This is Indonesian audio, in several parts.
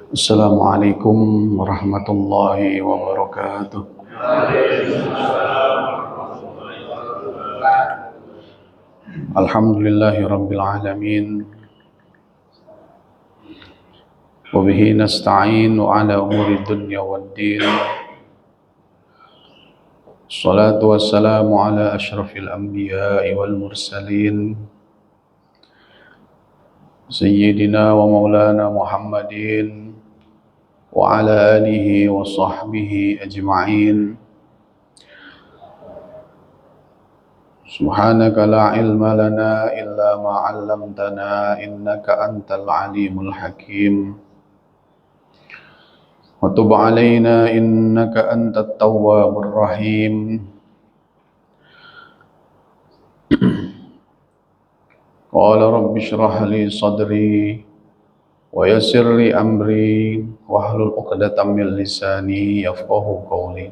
Assalamualaikum warahmatullahi wabarakatuh. Alhamdulillahi rabbil alamin. Wa bihi nasta'inu ala umuri dunya waddin. Salatu wassalamu ala ashrafil anbiya'i wal mursalin. Sayyidina wa maulana Muhammadin wa ala alihi wa sahbihi ajma'in. Subhanaka la ilma lana illa ma 'allamtana innaka antal alimul hakim. Wa tub 'alaina innaka antat tawwabur rahim. Qala rabbi shrah li sadri wa yassir li amri wahlul 'uqdatam min lisani yafqahu qawli.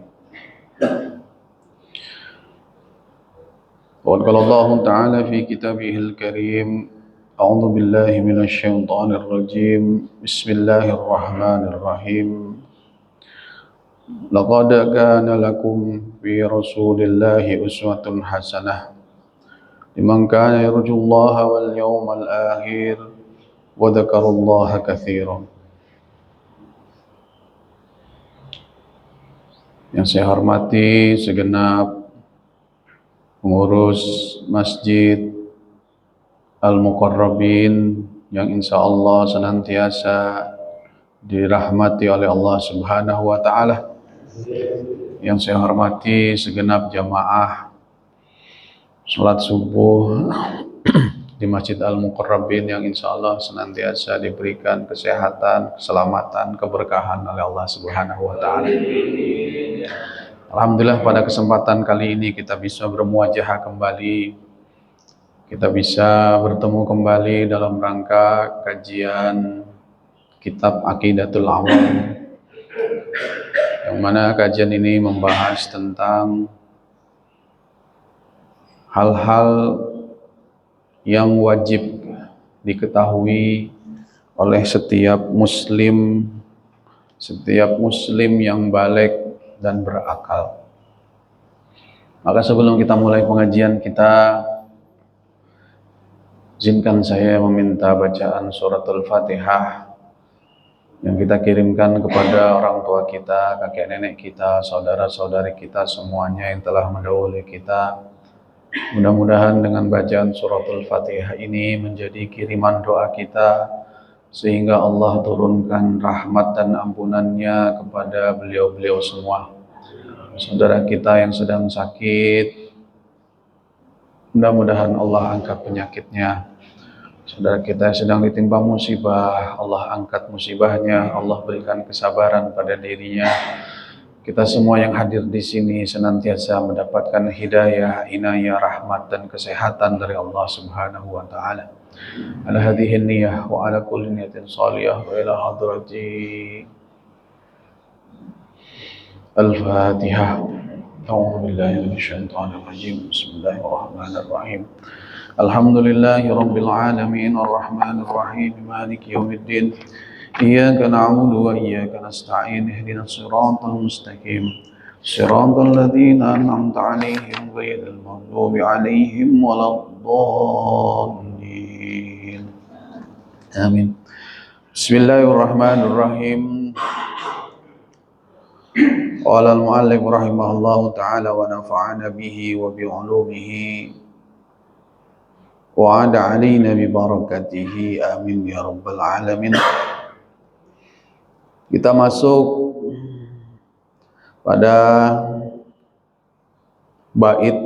Wa qala Allah ta'ala fi kitabihil karim, a'udzu billahi minasy syaithanir rajim. Bismillahirrahmanirrahim. Laqad kana lakum fi Rasulillahi uswatun hasanah liman kana yarjullaha wal yawmal akhir wa dzakarallaha katsiran. Yang saya hormati segenap pengurus Masjid Al-Muqarrabin yang insya Allah senantiasa dirahmati oleh Allah Subhanahu wa Ta'ala. Yang saya hormati segenap jamaah salat subuh di Masjid Al-Muqarrabin yang insya Allah senantiasa diberikan kesehatan, keselamatan, keberkahan oleh Allah Subhanahu wa Ta'ala. Alhamdulillah pada kesempatan kali ini kita bisa bermuajahah kembali, kita bisa bertemu kembali dalam rangka kajian kitab Aqidatul Awam, yang mana kajian ini membahas tentang hal-hal yang wajib diketahui oleh setiap muslim yang baligh dan berakal. Maka sebelum kita mulai pengajian kita, izinkan saya meminta bacaan suratul Fatihah yang kita kirimkan kepada orang tua kita, kakek nenek kita, saudara-saudari kita semuanya yang telah mendahului kita. Mudah-mudahan dengan bacaan suratul Fatihah ini menjadi kiriman doa kita, sehingga Allah turunkan rahmat dan ampunannya kepada beliau-beliau semua. Saudara kita yang sedang sakit, mudah-mudahan Allah angkat penyakitnya. Saudara kita yang sedang ditimpa musibah, Allah angkat musibahnya, Allah berikan kesabaran pada dirinya. Kita semua yang hadir di sini senantiasa mendapatkan hidayah, inayah, rahmat dan kesehatan dari Allah Subhanahu wa Ta'ala. Ala hadhihi niyyah wa ala kulli niyatin shalihah wa ila hadrati Al-Fatihah. A'udzu billahi minasyaitonir rajim. Bismillahirrahmanirrahim. Alhamdulillahi rabbil alamin arrahmanir rahim maliki yaumiddin. Iyyaka na'budu wa iyyaka nasta'in ihdinas siratal mustaqim siratal ladzina an'amta 'alaihim ghairil maghdubi 'alaihim waladdallin. Amin. Bismillahirrahmanirrahim. Qala al-mu'allif rahimahullahu ta'ala wa nafa'ana bihi wa bi 'ulumihi wa 'ada 'alaina bi barakatihi amin ya rabbal alamin. Kita masuk pada bait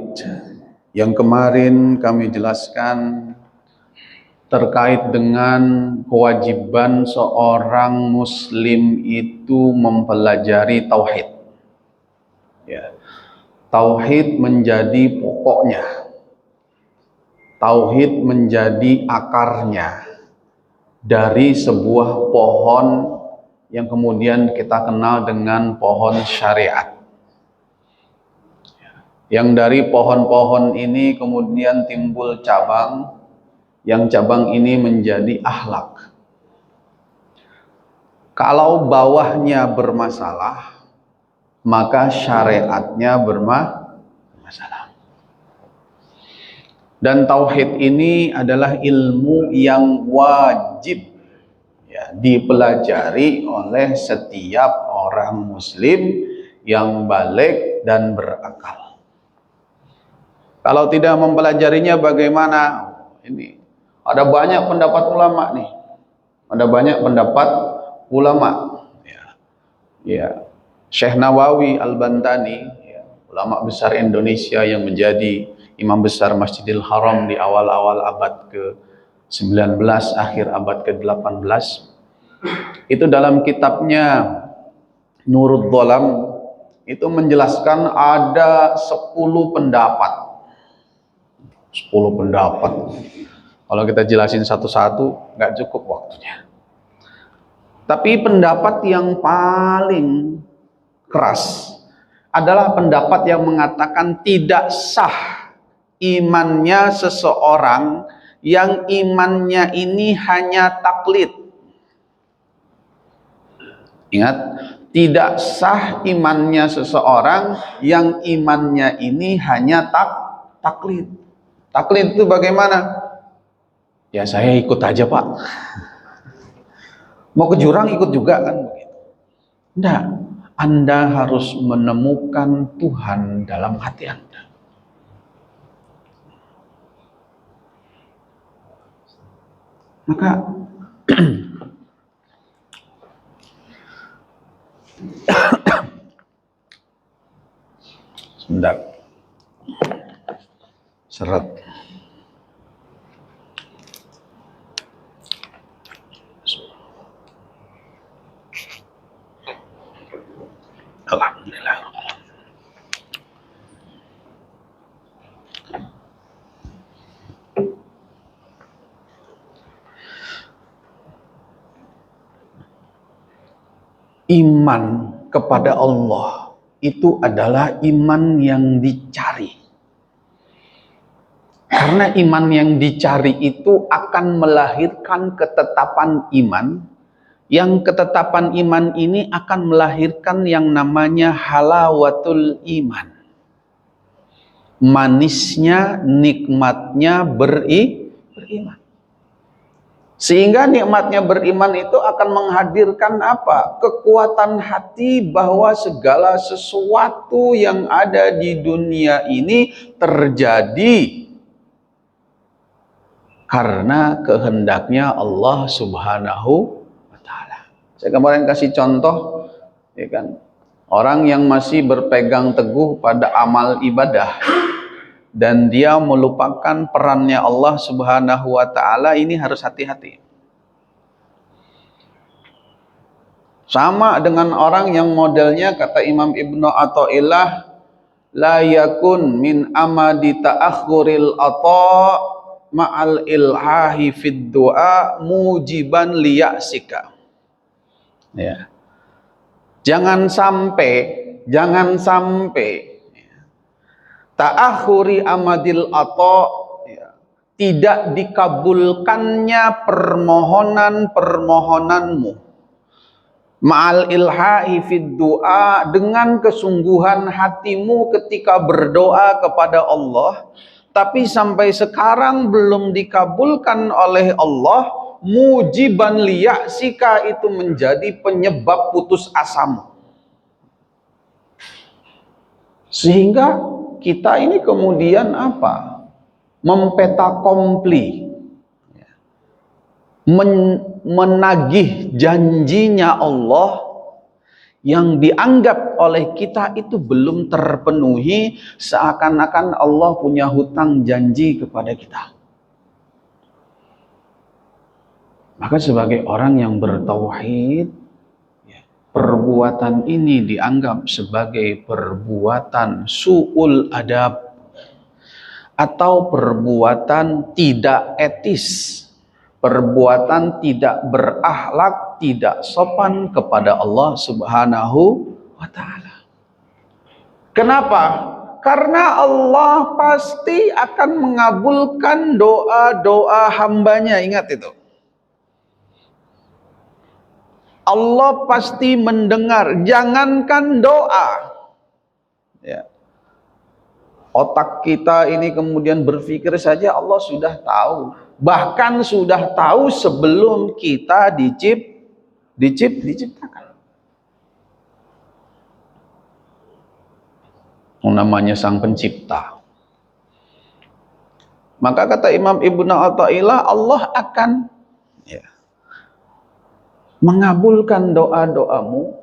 yang kemarin kami jelaskan terkait dengan kewajiban seorang muslim itu mempelajari tauhid. Ya. Tauhid menjadi pokoknya. Tauhid menjadi akarnya dari sebuah pohon yang kemudian kita kenal dengan pohon syariat. Yang dari pohon-pohon ini kemudian timbul cabang, yang cabang ini menjadi akhlak. Kalau bawahnya bermasalah, maka syariatnya bermasalah. Dan tauhid ini adalah ilmu yang wajib dipelajari oleh setiap orang muslim yang baligh dan berakal. Kalau tidak mempelajarinya bagaimana? Ini ada banyak pendapat ulama nih. Ada banyak pendapat ulama. Ya. Syekh Nawawi Al-Bantani, ulama besar Indonesia yang menjadi imam besar Masjidil Haram di awal-awal abad ke-19, akhir abad ke-18. Itu dalam kitabnya Nurul Dhalam itu menjelaskan ada 10 pendapat. 10 pendapat. Kalau kita jelasin satu-satu nggak cukup waktunya. Tapi pendapat yang paling keras adalah pendapat yang mengatakan tidak sah imannya seseorang yang imannya ini hanya taklid. Ingat, tidak sah imannya seseorang yang imannya ini hanya taklid. Taklid itu bagaimana? Ya saya ikut aja Pak. Mau ke jurang ikut juga kan begitu. Enggak, Anda harus menemukan Tuhan dalam hati Anda. Maka sebentar. Seret. Alhamdulillah. Iman kepada Allah itu adalah iman yang dicari. Karena iman yang dicari itu akan melahirkan ketetapan iman, yang ketetapan iman ini akan melahirkan yang namanya halawatul iman. Manisnya, nikmatnya beriman. Sehingga nikmatnya beriman itu akan menghadirkan apa? Kekuatan hati bahwa segala sesuatu yang ada di dunia ini terjadi karena kehendaknya Allah Subhanahu wa Ta'ala. Saya kemarin kasih contoh, ya kan, orang yang masih berpegang teguh pada amal ibadah dan dia melupakan perannya Allah Subhanahu wa Ta'ala, ini harus hati-hati. Sama dengan orang yang modelnya, kata Imam Ibnu Athaillah, la yakun min amadi ta'akhuril ata' ma'al ilhahi fid du'a mujiban liya'sika. Ya. Jangan sampai ta'akhuri amadil ato, ya, tidak dikabulkannya permohonan-permohonanmu ma'al ilhahi fid du'a, dengan kesungguhan hatimu ketika berdoa kepada Allah, tapi sampai sekarang belum dikabulkan oleh Allah, mujiban liya'sika, itu menjadi penyebab putus asamu. Sehingga kita ini kemudian apa? Mempetakompli, menagih janjinya Allah yang dianggap oleh kita itu belum terpenuhi, seakan-akan Allah punya hutang janji kepada kita. Maka sebagai orang yang bertauhid, perbuatan ini dianggap sebagai perbuatan su'ul adab atau perbuatan tidak etis, perbuatan tidak berakhlak, tidak sopan kepada Allah Subhanahu wa ta'ala. Kenapa? Karena Allah pasti akan mengabulkan doa-doa hambanya. Ingat itu. Allah pasti mendengar. Jangankan doa. Ya. Otak kita ini kemudian berpikir saja Allah sudah tahu. Bahkan sudah tahu sebelum kita diciptakan. Namanya sang pencipta. Maka kata Imam Ibnu Athaillah, Allah akan mengabulkan doa-doamu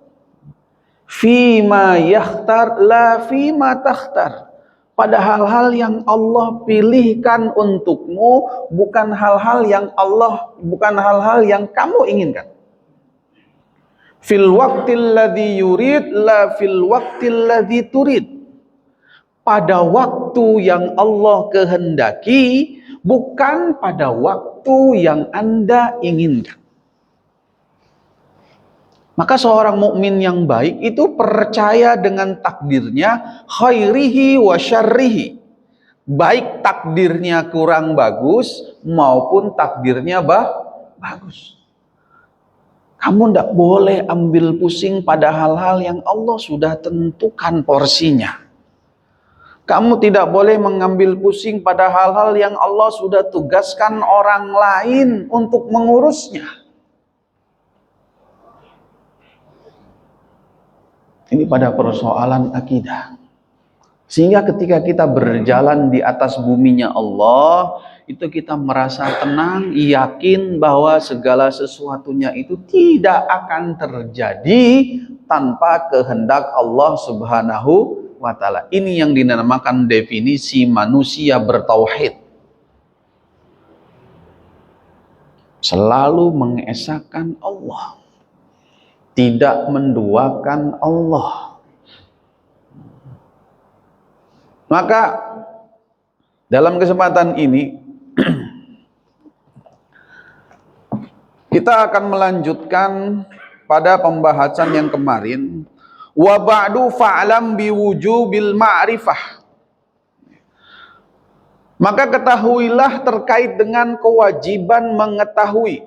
fima yakhtar la fima takhtar, pada hal-hal yang Allah pilihkan untukmu, bukan hal-hal yang kamu inginkan. Fil waqtil ladzi yurid la fil waqtil ladzi turid, pada waktu yang Allah kehendaki, bukan pada waktu yang Anda inginkan. Maka seorang mukmin yang baik itu percaya dengan takdirnya, khairihi wa syarrihi. Baik takdirnya kurang bagus maupun takdirnya bagus. Kamu tidak boleh ambil pusing pada hal-hal yang Allah sudah tentukan porsinya. Kamu tidak boleh mengambil pusing pada hal-hal yang Allah sudah tugaskan orang lain untuk mengurusnya. Ini pada persoalan akidah. Sehingga ketika kita berjalan di atas buminya Allah, itu kita merasa tenang, yakin bahwa segala sesuatunya itu tidak akan terjadi tanpa kehendak Allah Subhanahu wa ta'ala. Ini yang dinamakan definisi manusia bertauhid. Selalu mengesahkan Allah, tidak menduakan Allah. Maka dalam kesempatan ini kita akan melanjutkan pada pembahasan yang kemarin. Wa ba'du fa'lam biwujubil ma'rifah. Maka ketahuilah terkait dengan kewajiban mengetahui.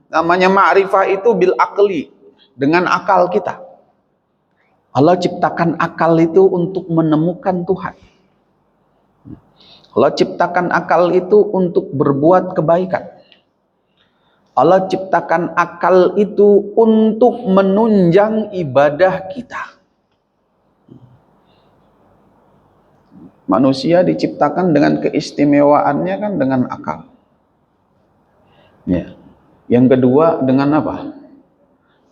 Namanya ma'rifah itu bil akli, dengan akal kita. Allah ciptakan akal itu untuk menemukan Tuhan. Allah ciptakan akal itu untuk berbuat kebaikan. Allah ciptakan akal itu untuk menunjang ibadah kita. Manusia diciptakan dengan keistimewaannya kan dengan akal. Ya. Yang kedua dengan apa?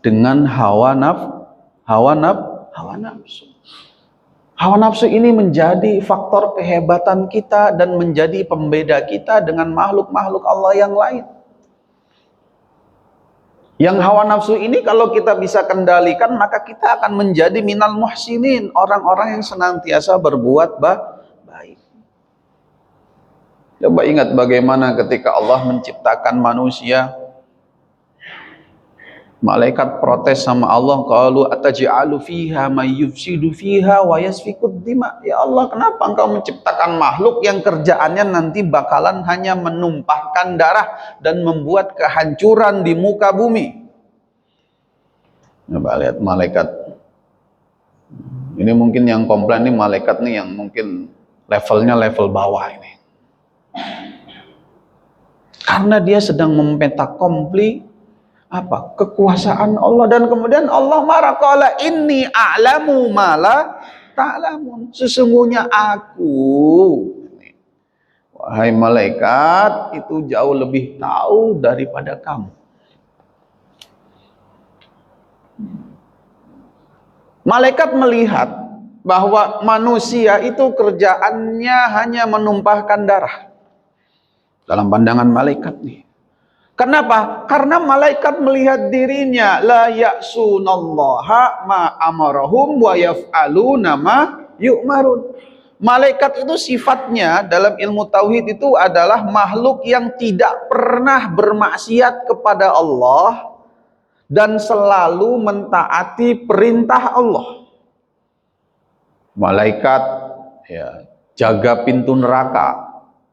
Dengan hawa nafsu. Hawa nafsu ini menjadi faktor kehebatan kita dan menjadi pembeda kita dengan makhluk-makhluk Allah yang lain. Yang hawa nafsu ini kalau kita bisa kendalikan, maka kita akan menjadi minal muhsinin, orang-orang yang senantiasa berbuat baik. Coba ingat bagaimana ketika Allah menciptakan manusia, malaikat protes sama Allah, qalu ataj'alu fiha may yufsidu fiha wa yasfikud dima. Ya Allah, kenapa engkau menciptakan makhluk yang kerjaannya nanti bakalan hanya menumpahkan darah dan membuat kehancuran di muka bumi? Coba lihat malaikat. Ini mungkin yang komplain nih malaikat nih yang mungkin levelnya level bawah ini. Karena dia sedang mempetakompli apa? Kekuasaan Allah, dan kemudian Allah marah, qala inni a'lamu ma la ta'lamun. Sesungguhnya aku, wahai malaikat, itu jauh lebih tahu daripada kamu. Malaikat melihat bahwa manusia itu kerjaannya hanya menumpahkan darah. Dalam pandangan malaikat nih, Kenapa? Karena malaikat melihat dirinya, la ya'sunallaha ma amarahum wa yaf'aluna ma yu'marun. Malaikat itu sifatnya dalam ilmu tauhid itu adalah makhluk yang tidak pernah bermaksiat kepada Allah dan selalu mentaati perintah Allah. Malaikat ya jaga pintu neraka.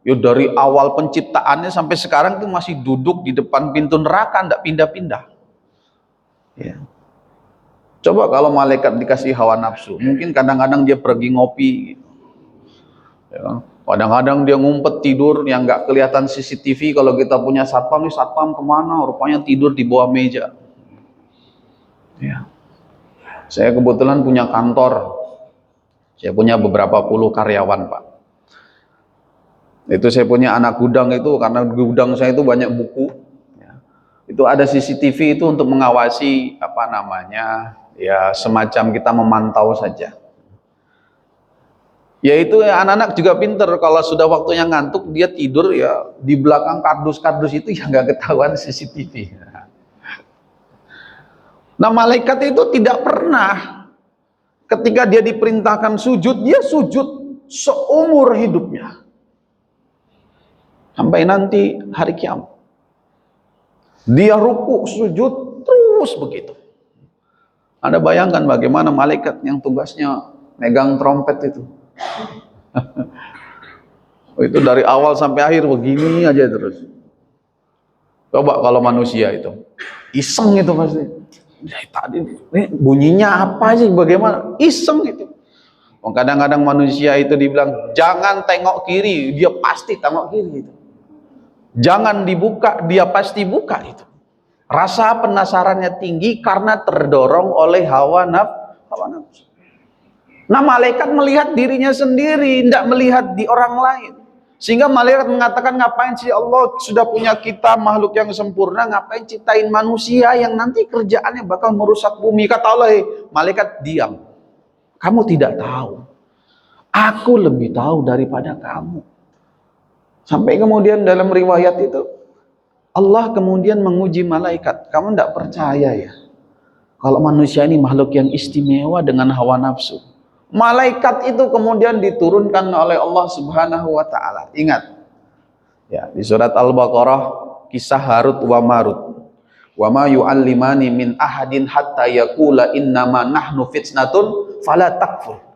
Yo dari awal penciptaannya sampai sekarang itu masih duduk di depan pintu neraka, tidak pindah-pindah. Ya. Coba kalau malaikat dikasih hawa nafsu, mungkin kadang-kadang dia pergi ngopi. Gitu. Ya. Kadang-kadang dia ngumpet tidur yang nggak kelihatan CCTV. Kalau kita punya satpam, nih satpam kemana? Rupanya tidur di bawah meja. Ya. Saya kebetulan punya kantor. Saya punya beberapa puluh karyawan, Pak. Itu saya punya anak gudang itu, karena gudang saya itu banyak buku ya. Itu ada CCTV itu untuk mengawasi apa namanya ya, semacam kita memantau saja. Yaitu ya, anak-anak juga pinter, kalau sudah waktunya ngantuk dia tidur ya di belakang kardus-kardus itu ya nggak ketahuan CCTV. Nah malaikat itu tidak pernah ketika dia diperintahkan sujud, dia sujud seumur hidupnya. Sampai nanti hari kiamat. Dia ruku, sujud, terus begitu. Anda bayangkan bagaimana malaikat yang tugasnya megang trompet itu. Itu dari awal sampai akhir begini aja terus. Coba kalau manusia itu. Iseng itu pasti. Tadi ini bunyinya apa sih, bagaimana? Iseng itu. Kadang-kadang manusia itu dibilang, jangan tengok kiri, dia pasti tengok kiri itu. Jangan dibuka, dia pasti buka itu. Rasa penasarannya tinggi karena terdorong oleh hawa nafsu. Nah malaikat melihat dirinya sendiri, tidak melihat di orang lain. Sehingga malaikat mengatakan, ngapain sih Allah sudah punya kita makhluk yang sempurna, ngapain ciptain manusia yang nanti kerjaannya bakal merusak bumi. Kata Allah, malaikat diam. Kamu tidak tahu. Aku lebih tahu daripada kamu. Sampai kemudian dalam riwayat itu Allah kemudian menguji malaikat. Kamu tidak percaya ya kalau manusia ini makhluk yang istimewa dengan hawa nafsu? Malaikat itu kemudian diturunkan oleh Allah Subhanahu wa taala. Ingat ya, di surat Al-Baqarah kisah Harut wa Marut. Wa ma yu'allimani min ahadin hatta yaqula innama nahnu fitnatun fala takfur.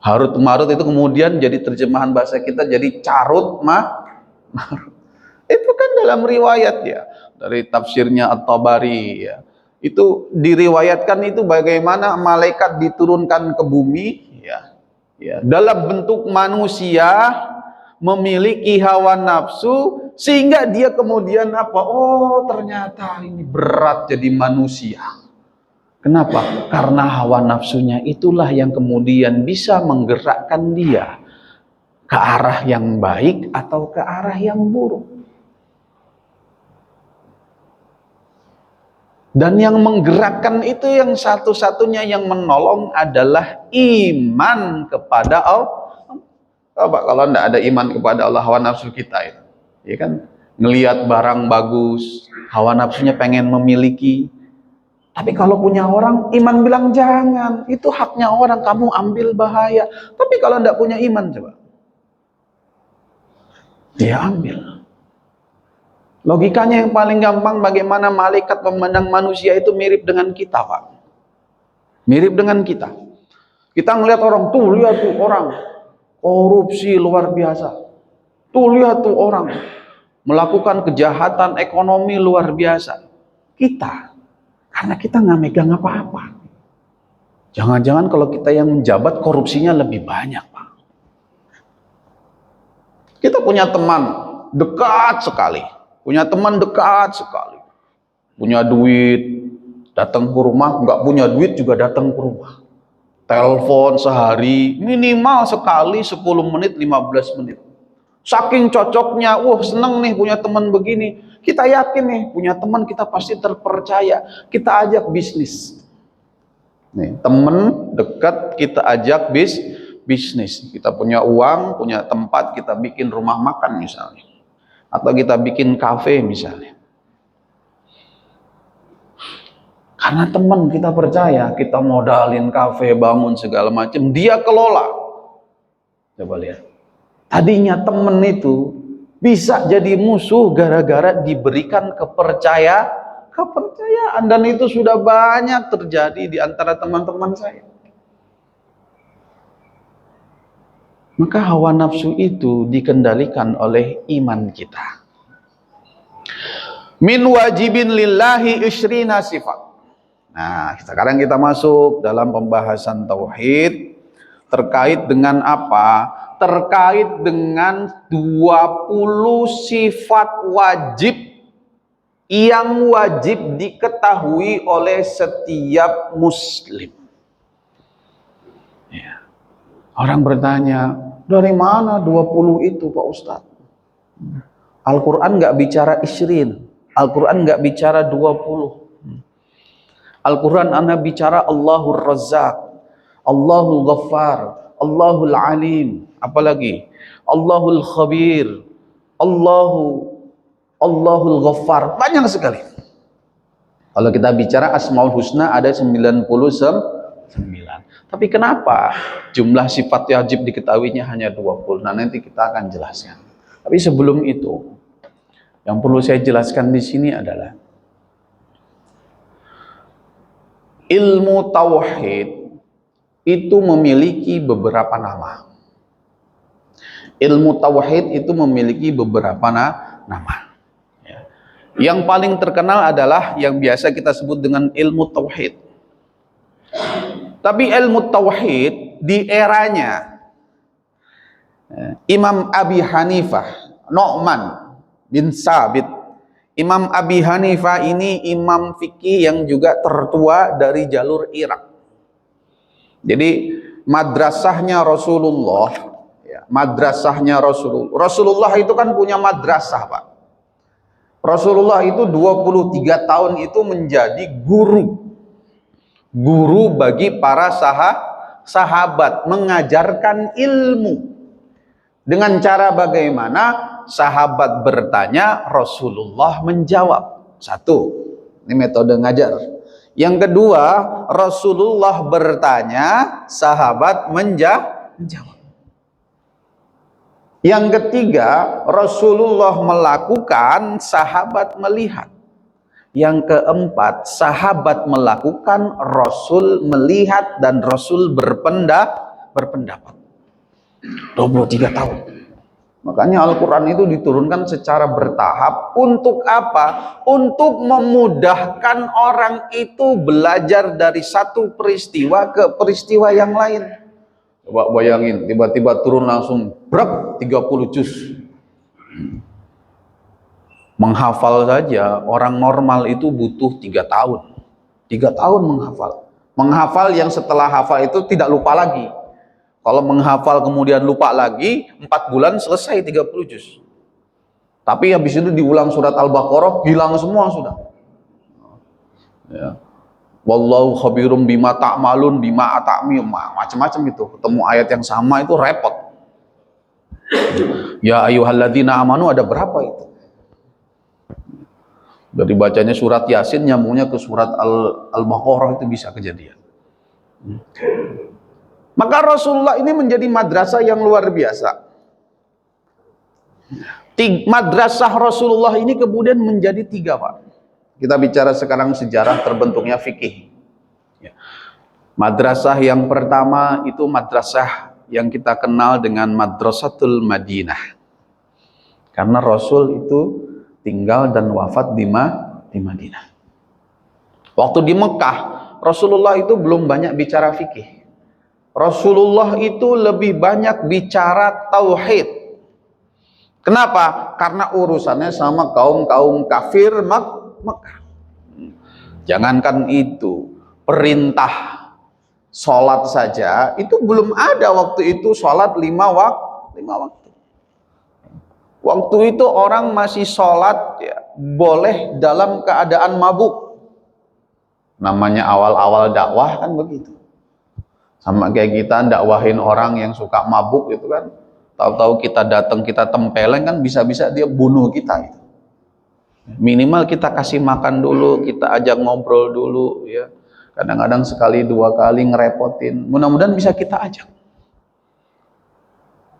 Harut Marut itu kemudian jadi terjemahan bahasa kita jadi carut marut. Itu kan dalam riwayat ya, dari tafsirnya At-Tabari ya. Itu diriwayatkan itu bagaimana malaikat diturunkan ke bumi ya. Ya, dalam bentuk manusia memiliki hawa nafsu sehingga dia kemudian apa? Oh, ternyata ini berat jadi manusia. Kenapa? Karena hawa nafsunya itulah yang kemudian bisa menggerakkan dia ke arah yang baik atau ke arah yang buruk. Dan yang menggerakkan itu yang satu-satunya yang menolong adalah iman kepada Allah. Coba kalau tidak ada iman kepada Allah, hawa nafsu kita itu, ya kan? Ngelihat barang bagus, hawa nafsunya pengen memiliki. Tapi kalau punya orang, iman bilang jangan, itu haknya orang, kamu ambil bahaya. Tapi kalau tidak punya iman, coba. Dia ambil. Logikanya yang paling gampang, bagaimana malaikat memandang manusia itu mirip dengan kita, Pak. Mirip dengan kita. Kita ngelihat orang, tuh lihat tuh orang, korupsi luar biasa. Tuh lihat tuh orang, melakukan kejahatan ekonomi luar biasa. Kita. Karena kita nggak megang apa-apa. Jangan-jangan kalau kita yang menjabat korupsinya lebih banyak, Pak. Kita punya teman dekat sekali. Punya teman dekat sekali. Punya duit, datang ke rumah. Nggak punya duit juga datang ke rumah. Telepon sehari, minimal sekali 10 menit, 15 menit. Saking cocoknya, wah seneng nih punya teman begini. Kita yakin nih, punya teman kita pasti terpercaya. Kita ajak bisnis. Nih, teman dekat kita ajak bisnis. Kita punya uang, punya tempat, kita bikin rumah makan misalnya. Atau kita bikin kafe misalnya. Karena teman kita percaya, kita modalin kafe, bangun segala macam, dia kelola. Coba lihat. Tadinya teman itu bisa jadi musuh gara-gara diberikan kepercayaan, dan itu sudah banyak terjadi di antara teman-teman saya. Maka hawa nafsu itu dikendalikan oleh iman kita. Min wajibin lillahi isyrina sifat. Nah, sekarang kita masuk dalam pembahasan tauhid terkait dengan apa? Terkait dengan 20 sifat wajib yang wajib diketahui oleh setiap muslim. Ya. Orang bertanya, dari mana 20 itu Pak Ustadz? Al-Quran nggak bicara isrin, Al-Quran nggak bicara 20. Al-Quran ana bicara Allahur Razzaq, Allahul Ghaffar, Allahul Alim, apalagi Allahul Khabir, Allahul Ghaffar, banyak sekali. Kalau kita bicara Asmaul Husna ada 99. Tapi kenapa jumlah sifat wajib diketahuinya hanya 20? Nah, nanti kita akan jelaskan. Tapi sebelum itu, yang perlu saya jelaskan di sini adalah ilmu tauhid itu memiliki beberapa nama. Ilmu tauhid itu memiliki beberapa nama. Ya. Yang paling terkenal adalah yang biasa kita sebut dengan ilmu tauhid. Tapi ilmu tauhid di eranya Imam Abi Hanifah, Nu'man bin Sabit. Imam Abi Hanifah ini imam fikih yang juga tertua dari jalur Irak. Jadi madrasahnya Rasulullah, ya, madrasahnya Rasulullah itu kan punya madrasah, Pak. Rasulullah itu 23 tahun itu menjadi guru bagi para sahabat, mengajarkan ilmu. Dengan cara bagaimana? Sahabat bertanya, Rasulullah menjawab. Satu, ini metode ngajar. Yang kedua, Rasulullah bertanya, sahabat menjawab. Yang ketiga, Rasulullah melakukan, sahabat melihat. Yang keempat, sahabat melakukan, Rasul melihat, dan Rasul berpendapat. 23 tahun. Makanya Al-Quran itu diturunkan secara bertahap. Untuk apa? Untuk memudahkan orang itu belajar dari satu peristiwa ke peristiwa yang lain. Coba bayangin, tiba-tiba turun langsung brek 30 juz. Menghafal saja, orang normal itu butuh 3 tahun. 3 tahun menghafal. Menghafal yang setelah hafal itu tidak lupa lagi. Kalau menghafal kemudian lupa lagi, 4 bulan selesai 30 juz. Tapi habis itu diulang surat Al-Baqarah, hilang semua sudah. Ya. Wallahu khabirum bima ta'malun bima ata'mi, macam-macam itu. Ketemu ayat yang sama itu repot. Ya ayyuhalladzina amanu ada berapa itu? Dari bacanya surat Yasin nyambungnya ke surat Al-Baqarah itu bisa kejadian. Maka Rasulullah ini menjadi madrasah yang luar biasa. Madrasah Rasulullah ini kemudian menjadi 3, Pak. Kita bicara sekarang sejarah terbentuknya fikih. Madrasah yang pertama itu madrasah yang kita kenal dengan Madrasatul Madinah. Karena Rasul itu tinggal dan wafat di Madinah. Waktu di Mekah, Rasulullah itu belum banyak bicara fikih. Rasulullah itu lebih banyak bicara tauhid. Kenapa? Karena urusannya sama kaum kafir Mekah. Jangankan itu, perintah sholat saja itu belum ada waktu itu. Sholat 5 waktu. Waktu itu orang masih sholat ya, boleh dalam keadaan mabuk. Namanya awal-awal dakwah kan begitu. Sama kayak kita dakwahin orang yang suka mabuk itu kan, Tahu-tahu kita datang, kita tempeleng kan bisa-bisa dia bunuh kita. Minimal kita kasih makan dulu, kita ajak ngobrol dulu ya. Kadang-kadang sekali dua kali ngerepotin. Mudah-mudahan bisa kita ajak.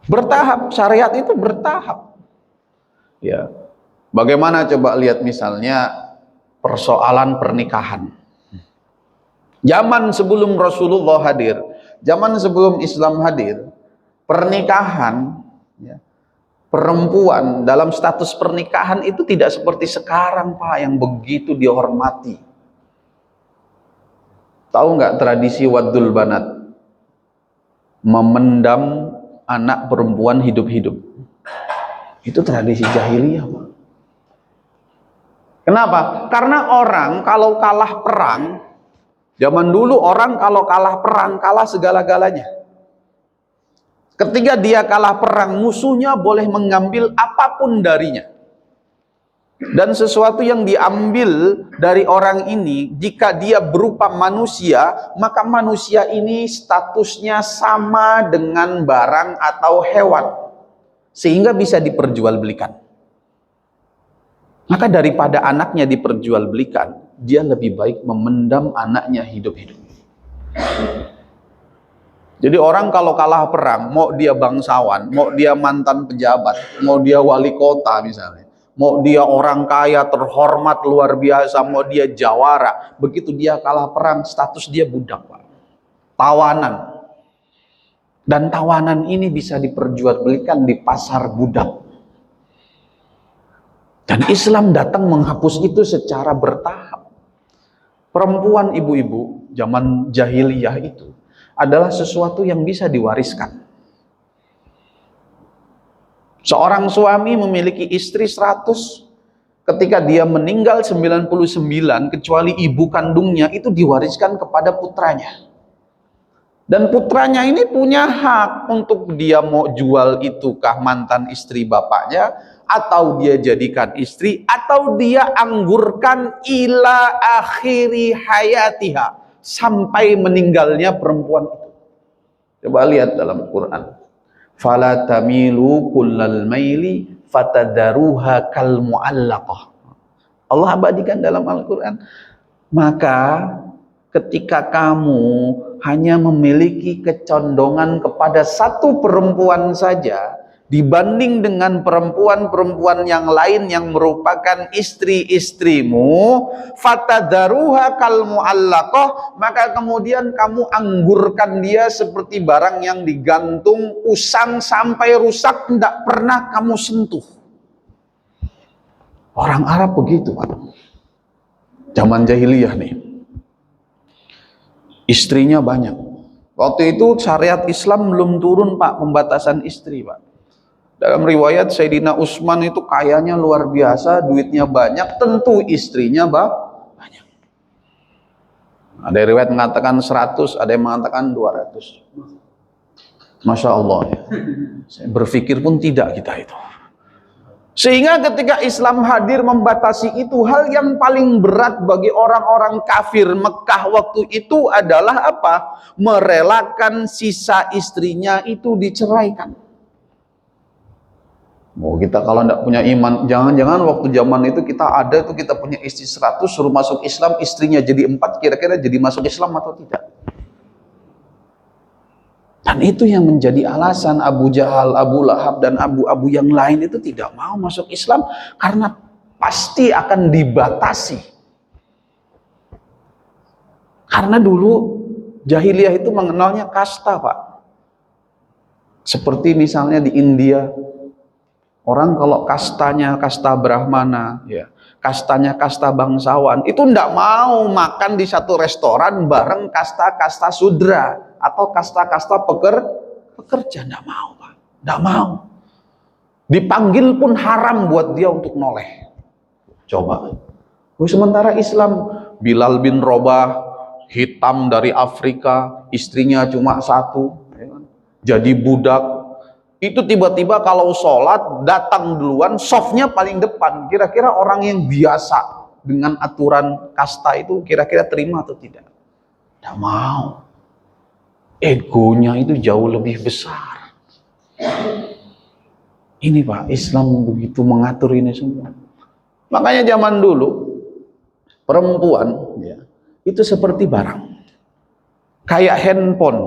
Bertahap, syariat itu bertahap. Ya. Bagaimana coba lihat misalnya persoalan pernikahan. Zaman sebelum Rasulullah hadir, zaman sebelum Islam hadir, pernikahan ya, perempuan dalam status pernikahan itu tidak seperti sekarang Pak, yang begitu dihormati. Tahu nggak tradisi wadul banat? Memendam anak perempuan hidup-hidup. Itu tradisi jahiliyah Pak. Kenapa? Karena orang kalau kalah perang, zaman dulu orang kalau kalah perang, kalah segala-galanya. Ketika dia kalah perang, musuhnya boleh mengambil apapun darinya. Dan sesuatu yang diambil dari orang ini, jika dia berupa manusia, maka manusia ini statusnya sama dengan barang atau hewan. Sehingga bisa diperjualbelikan. Maka daripada anaknya diperjualbelikan, dia lebih baik memendam anaknya hidup-hidup. Jadi orang kalau kalah perang, mau dia bangsawan, mau dia mantan pejabat, mau dia wali kota misalnya, mau dia orang kaya terhormat luar biasa, mau dia jawara, begitu dia kalah perang, status dia budak Pak. Tawanan. Dan tawanan ini bisa diperjualbelikan di pasar budak. Dan Islam datang menghapus itu secara bertahap. Perempuan ibu-ibu zaman jahiliyah itu adalah sesuatu yang bisa diwariskan. Seorang suami memiliki istri 100, ketika dia meninggal 99, kecuali ibu kandungnya, itu diwariskan kepada putranya. Dan putranya ini punya hak untuk dia mau jual itukah mantan istri bapaknya, atau dia jadikan istri, atau dia anggurkan ila akhiri hayatiha, sampai meninggalnya perempuan itu. Coba lihat dalam Quran. Fala tamilu kullal maili fatadaruha kal muallaqah. Allah abadikan dalam Al-Quran. Maka ketika kamu hanya memiliki kecondongan kepada satu perempuan saja, dibanding dengan perempuan-perempuan yang lain yang merupakan istri-istrimu, fatadaruha kal muallaqah, maka kemudian kamu anggurkan dia seperti barang yang digantung, usang sampai rusak, tidak pernah kamu sentuh. Orang Arab begitu Pak. Zaman jahiliyah nih. Istrinya banyak. Waktu itu syariat Islam belum turun Pak, pembatasan istri Pak. Dalam riwayat Sayyidina Utsman itu kayanya luar biasa, duitnya banyak, tentu istrinya banyak. Ada riwayat mengatakan 100, ada yang mengatakan 200. Masya Allah ya. Saya berpikir pun tidak kita itu. Sehingga ketika Islam hadir membatasi itu, hal yang paling berat bagi orang-orang kafir Mekah waktu itu adalah apa? Merelakan sisa istrinya itu diceraikan. Oh, kita kalau tidak punya iman, jangan-jangan waktu zaman itu kita ada tuh, kita punya istri 100, suruh masuk Islam, istrinya jadi 4, kira-kira jadi masuk Islam atau tidak? Dan itu yang menjadi alasan Abu Jahal, Abu Lahab, dan Abu-Abu yang lain itu tidak mau masuk Islam, karena pasti akan dibatasi. Karena dulu jahiliyah itu mengenalnya kasta Pak. Seperti misalnya di India, orang kalau kastanya kasta Brahmana, ya, kastanya kasta bangsawan, itu tidak mau makan di satu restoran bareng kasta-kasta sudra atau kasta-kasta pekerja, tidak mau Pak, tidak mau. Dipanggil pun haram buat dia untuk noleh. Coba. Sementara Islam, Bilal bin Rabah, hitam dari Afrika, istrinya cuma 1, jadi budak. Itu tiba-tiba kalau sholat datang duluan, softnya paling depan. Kira-kira orang yang biasa dengan aturan kasta itu kira-kira terima atau tidak? Tidak mau. Egonya itu jauh lebih besar. Ini Pak, Islam begitu mengatur ini semua. Makanya zaman dulu perempuan ya, itu seperti barang. Kayak handphone.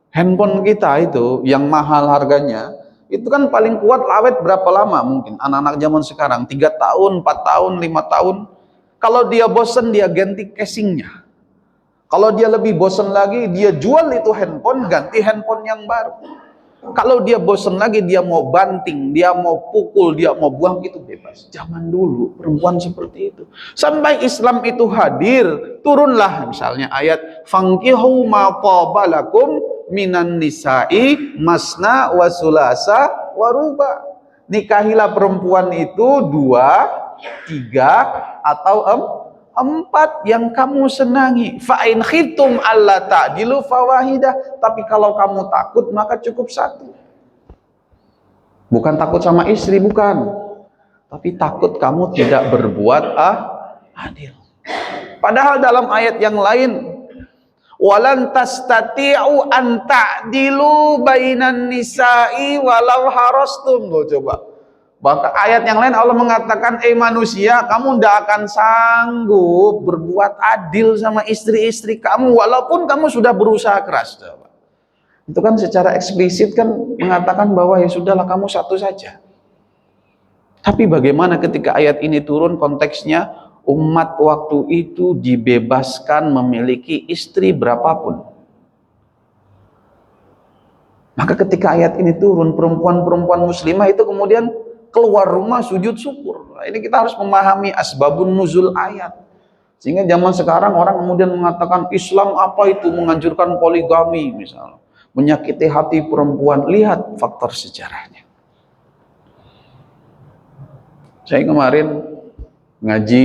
Handphone kita itu yang mahal harganya, itu kan paling kuat awet berapa lama mungkin? Anak-anak zaman sekarang 3 tahun, 4 tahun, 5 tahun. Kalau dia bosen dia ganti casingnya. Kalau dia lebih bosen lagi dia jual itu handphone, ganti handphone yang baru. Kalau dia bosen lagi dia mau banting, dia mau pukul, dia mau buang, itu bebas. Zaman dulu perempuan seperti itu. Sampai Islam itu hadir, turunlah misalnya ayat fankihu ma qabalakum minan nisa'i masna wa sulasa wa ruba. Nikahilah perempuan itu 2, 3 atau 4 yang kamu senangi. Fa in khiftum alla ta'dilu fawahidah. Tapi kalau kamu takut maka cukup 1. Bukan takut sama istri, bukan. Tapi takut kamu tidak berbuat adil. Padahal dalam ayat yang lain, walan tastati'u an ta'dilu bainan nisa'i walau harastum. Loh, coba. Bahkan ayat yang lain Allah mengatakan, manusia, kamu tidak akan sanggup berbuat adil sama istri-istri kamu walaupun kamu sudah berusaha keras. Itu kan secara eksplisit kan mengatakan bahwa ya sudahlah kamu satu saja. Tapi bagaimana ketika ayat ini turun konteksnya, umat waktu itu dibebaskan memiliki istri berapapun. Maka ketika ayat ini turun, perempuan-perempuan muslimah itu kemudian keluar rumah sujud syukur. Nah, ini kita harus memahami asbabun nuzul ayat. Sehingga zaman sekarang orang kemudian mengatakan Islam apa itu menganjurkan poligami misalnya, menyakiti hati perempuan. Lihat faktor sejarahnya. Saya kemarin ngaji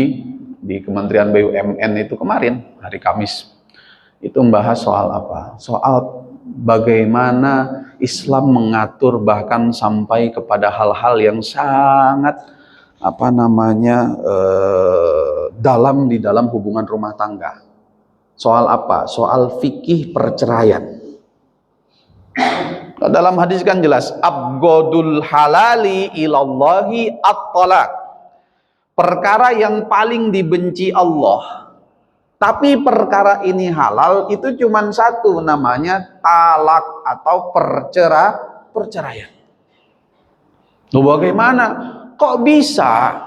di Kementerian BUMN itu kemarin hari Kamis. Itu membahas soal apa? Soal bagaimana Islam mengatur bahkan sampai kepada hal-hal yang sangat dalam di dalam hubungan rumah tangga. Soal apa? Soal fikih perceraian. Dalam hadis kan jelas, abgodul halali ilallahi at-talaq. Perkara yang paling dibenci Allah, tapi perkara ini halal, itu cuma satu, namanya talak atau perceraian. Loh, bagaimana? Kok bisa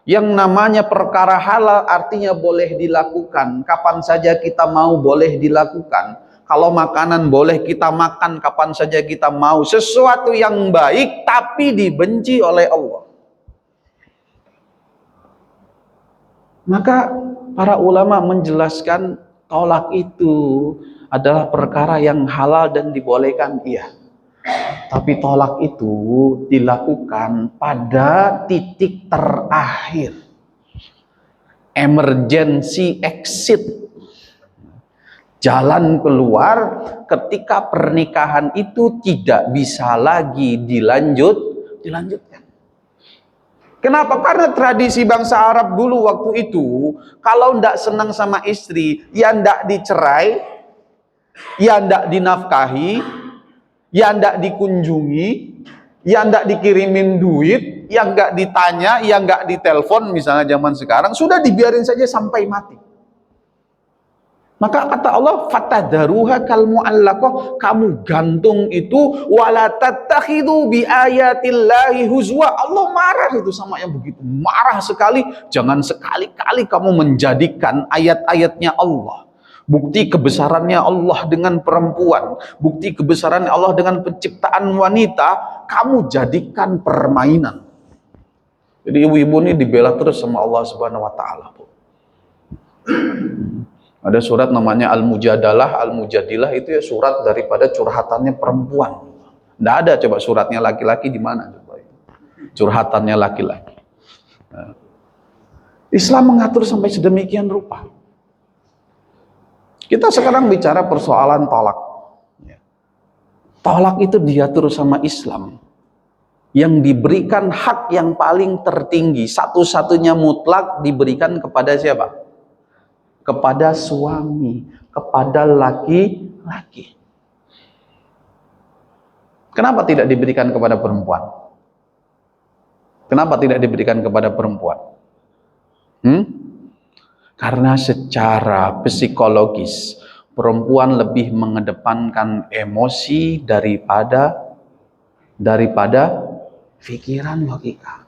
yang namanya perkara halal artinya boleh dilakukan kapan saja kita mau, boleh dilakukan. Kalau makanan boleh kita makan kapan saja kita mau, sesuatu yang baik tapi dibenci oleh Allah. Maka para ulama menjelaskan tolak itu adalah perkara yang halal dan dibolehkan, iya. Tapi tolak itu dilakukan pada titik terakhir. Emergency exit. Jalan keluar ketika pernikahan itu tidak bisa lagi dilanjutkan. Kenapa? Karena tradisi bangsa Arab dulu waktu itu, kalau ndak senang sama istri, ya ndak dicerai, ya ndak dinafkahi, ya ndak dikunjungi, ya ndak dikirimin duit, ya nggak ditanya, ya nggak ditelepon, misalnya zaman sekarang, sudah dibiarin saja sampai mati. Maka kata Allah, fatadharuha kal mu'allaqah, kamu gantung itu, wala tattakhidhu bi ayatillahi huzwa. Allah marah itu sama yang begitu, marah sekali. Jangan sekali-kali kamu menjadikan ayat-ayatnya Allah, bukti kebesarannya Allah dengan perempuan, bukti kebesarannya Allah dengan penciptaan wanita, kamu jadikan permainan. Jadi ibu-ibu ini dibela terus sama Allah Subhanahu wa taala. Ada surat namanya Al-Mujadalah, Al-Mujadilah, itu ya surat daripada curhatannya perempuan. Nggak ada coba suratnya laki-laki di mana coba itu. Curhatannya laki-laki. Nah, Islam mengatur sampai sedemikian rupa. Kita sekarang bicara persoalan tolak. Tolak itu diatur sama Islam. Yang diberikan hak yang paling tertinggi, satu-satunya mutlak diberikan kepada siapa? Kepada suami, kepada laki-laki. Kenapa tidak diberikan kepada perempuan? Kenapa tidak diberikan kepada perempuan? Karena secara psikologis perempuan lebih mengedepankan emosi daripada pikiran logika.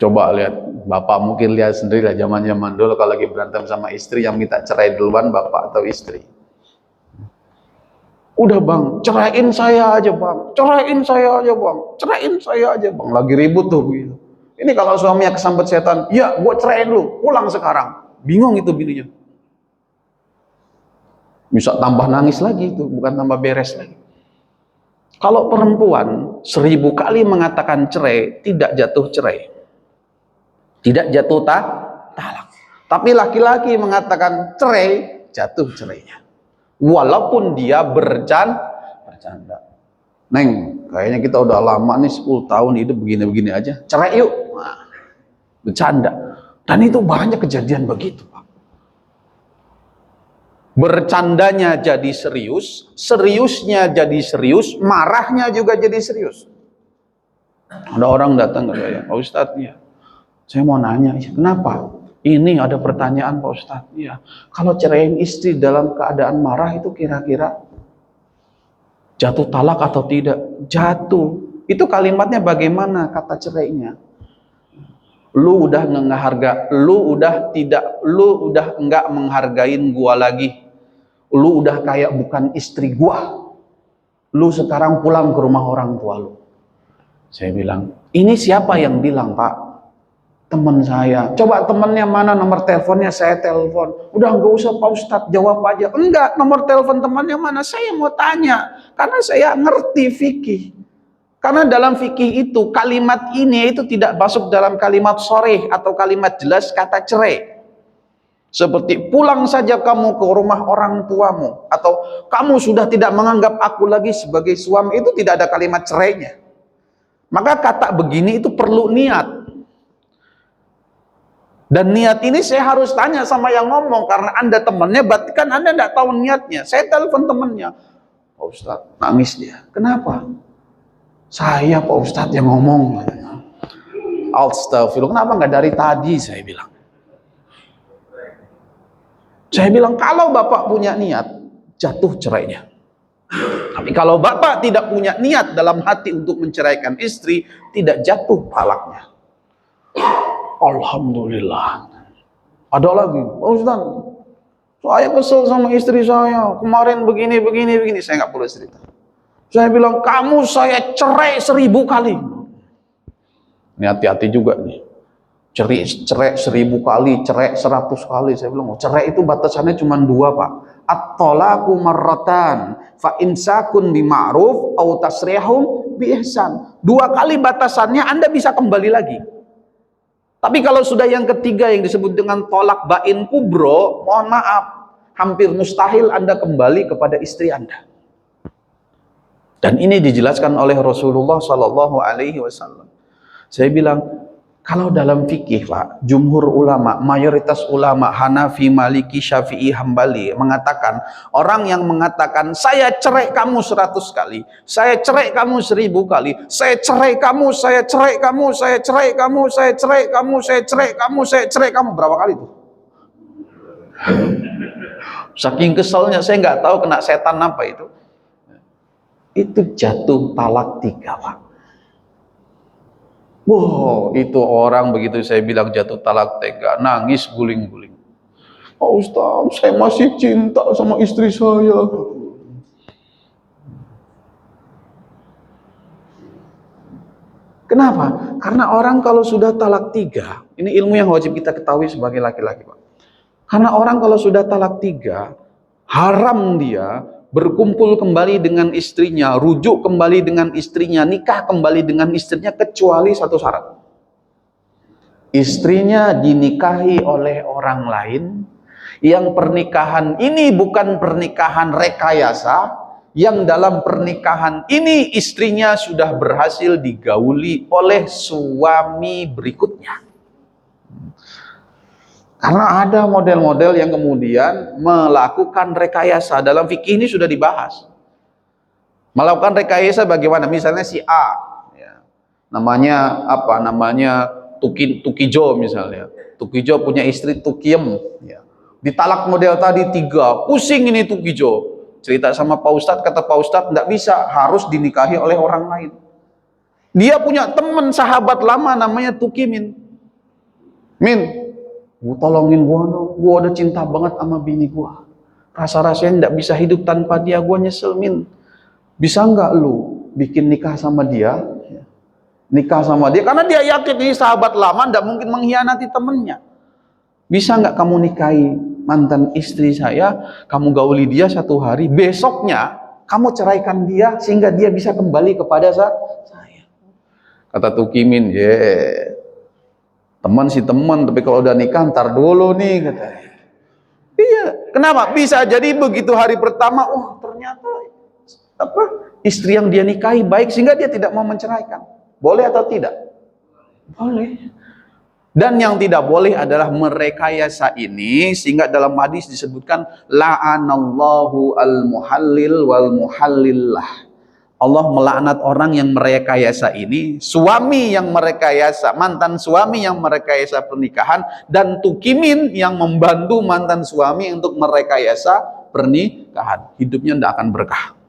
Coba lihat, bapak mungkin lihat sendiri lah zaman-zaman dulu kalau lagi berantem sama istri, yang minta cerai duluan bapak atau istri. Udah bang, ceraiin saya aja bang, ceraiin saya aja bang, ceraiin saya aja bang. Lagi ribut tuh begitu. Ini kalau suaminya kesambet setan, ya gue ceraiin lu, pulang sekarang. Bingung itu bininya. Bisa tambah nangis lagi itu, bukan tambah beres lagi. Kalau perempuan 1000 kali mengatakan cerai, tidak jatuh cerai. Tidak jatuh talak. Tapi laki-laki mengatakan cerai, jatuh cerainya. Walaupun dia bercanda. Neng, kayaknya kita udah lama nih 10 tahun hidup begini-begini aja. Cerai yuk. Nah, bercanda. Dan itu banyak kejadian begitu, Pak. Bercandanya jadi serius, seriusnya jadi serius, marahnya juga jadi serius. Ada orang datang ke saya, Pak Ustadz, ya, saya mau nanya, kenapa? Ini ada pertanyaan Pak Ustadz, ya, kalau ceraiin istri dalam keadaan marah itu kira-kira jatuh talak atau tidak? Jatuh. Itu kalimatnya bagaimana kata cerainya? Lu udah enggak menghargain gua lagi. Lu udah kayak bukan istri gua. Lu sekarang pulang ke rumah orang tua lu. Saya bilang, ini siapa yang bilang, Pak? Teman saya. Coba temannya mana, nomor teleponnya saya telepon. Udah nggak usah Pak Ustadz, jawab aja. Enggak, nomor telepon temannya mana? Saya mau tanya. Karena saya ngerti fikih. Karena dalam fikih itu, kalimat ini itu tidak masuk dalam kalimat sharih atau kalimat jelas kata cerai. Seperti pulang saja kamu ke rumah orang tuamu, atau kamu sudah tidak menganggap aku lagi sebagai suami, itu tidak ada kalimat cerainya. Maka kata begini itu perlu niat. Dan niat ini saya harus tanya sama yang ngomong, karena Anda temannya, berarti kan Anda tidak tahu niatnya. Saya telepon temannya, Pak Ustadz, nangis dia. Kenapa? Saya Pak Ustadz yang ngomong. Astagfirullah, kenapa nggak dari tadi, saya bilang. Saya bilang, kalau Bapak punya niat, jatuh cerainya. Tapi kalau Bapak tidak punya niat dalam hati untuk menceraikan istri, tidak jatuh talaknya. Alhamdulillah. Ada lagi, Pak Ustadz, saya kesel sama istri saya, kemarin begini. Saya nggak perlu cerita. Saya bilang, kamu saya cerai 1000 kali. Ini hati-hati juga nih. Cerai 1000 kali, cerai 100 kali. Saya bilang, cerai itu batasannya cuma 2, Pak. At-talaqu marratan, fa imsakun bima'ruf au tasrihum bi ihsan. 2 kali batasannya, Anda bisa kembali lagi. Tapi kalau sudah yang ketiga yang disebut dengan tolak bain kubro, mohon maaf, hampir mustahil Anda kembali kepada istri Anda. Dan ini dijelaskan oleh Rasulullah Sallallahu Alaihi Wasallam. Saya bilang, kalau dalam fikih, Pak, jumhur ulama, mayoritas ulama Hanafi, Maliki, Syafi'i, Hambali mengatakan, orang yang mengatakan saya cerai kamu 100 kali, saya cerai kamu 1000 kali, saya cerai kamu, saya cerai kamu, saya cerai kamu, saya cerai kamu, saya cerai kamu, saya cerai kamu, berapa kali itu? Saking keselnya, saya nggak tahu kena setan apa itu. Itu jatuh talak 3, Pak. Wow, itu orang begitu saya bilang jatuh talak 3, nangis guling-guling. Pak Ustadz, saya masih cinta sama istri saya. Kenapa? Karena orang kalau sudah talak 3, ini ilmu yang wajib kita ketahui sebagai laki-laki, Pak. Karena orang kalau sudah talak 3, haram dia berkumpul kembali dengan istrinya, rujuk kembali dengan istrinya, nikah kembali dengan istrinya, kecuali satu syarat. Istrinya dinikahi oleh orang lain, yang pernikahan ini bukan pernikahan rekayasa, yang dalam pernikahan ini istrinya sudah berhasil digauli oleh suami berikutnya. Karena ada model-model yang kemudian melakukan rekayasa. Dalam fikih ini sudah dibahas. Melakukan rekayasa bagaimana? Misalnya si A, ya, Namanya apa? Namanya Tukijo misalnya. Tukijo punya istri Tukiem. Ya. Ditalak model tadi 3. Pusing ini Tukijo. Cerita sama Pak Ustadz, kata Pak Ustadz, nggak bisa, harus dinikahi oleh orang lain. Dia punya teman sahabat lama namanya Tukimin. Min, gua tolongin gua dong. Gua udah cinta banget sama bini gua. Rasa-rasanya nggak bisa hidup tanpa dia. Gua nyesel, Min. Bisa nggak lu bikin nikah sama dia? Nikah sama dia, karena dia yakin ini sahabat lama, nggak mungkin mengkhianati temennya. Bisa nggak kamu nikahi mantan istri saya? Kamu gauli dia 1 hari, besoknya kamu ceraikan dia sehingga dia bisa kembali kepada saya. Kata Tukimin, teman sih teman, tapi kalau udah nikah ntar dulu nih, katanya. Iya, kenapa? Bisa jadi begitu hari pertama, ternyata istri yang dia nikahi baik sehingga dia tidak mau menceraikan. Boleh atau tidak? Boleh. Dan yang tidak boleh adalah merekayasa ini, sehingga dalam hadis disebutkan la'anallahu al-muhallil wal muhallillah. Allah melaknat orang yang merekayasa ini, suami yang merekayasa, mantan suami yang merekayasa pernikahan, dan Tukimin yang membantu mantan suami untuk merekayasa pernikahan. Hidupnya tidak akan berkah.